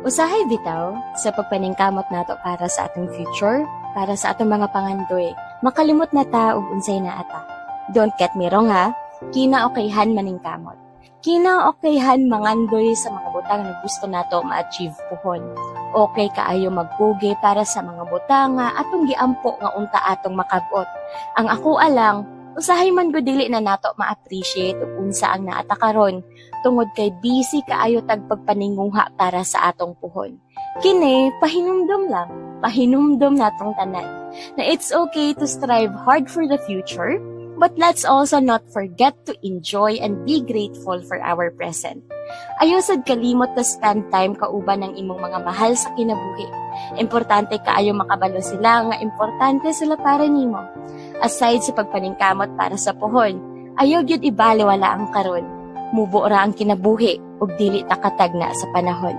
Usahay bitaw sa pagpaningkamot nato para sa atong future, para sa atong mga pangandoy. Makalimot na ta og unsay na ata. Don't get me wrong ha, kinaokayhan maningkamot. Kinaokayhan mangandoy sa mga butang na gusto nato ma-achieve puhon. Okay kaayo magkugi para sa mga butang nga atong giampo nga unta atong makabot. Ang ako alang, usahay man gud dili na nato ma-appreciate ug unsa ang naata karon tungod kay busy kaayo tag pagpaninguha para sa atong puhon. Kini pahinumdom lang, pahinumdom natong tanan na it's okay to strive hard for the future, but let's also not forget to enjoy and be grateful for our present. Ayaw sad kalimot to spend time kauban ng imong mga mahal sa kinabuhi. Importante kaayo makabalo sila nga importante sila para nimo. Aside sa pagpaningkamot para sa puhon, ayaw gyud ibaliwala ang karon. Mubo ra ang kinabuhi ug dili ta katagna sa panahon.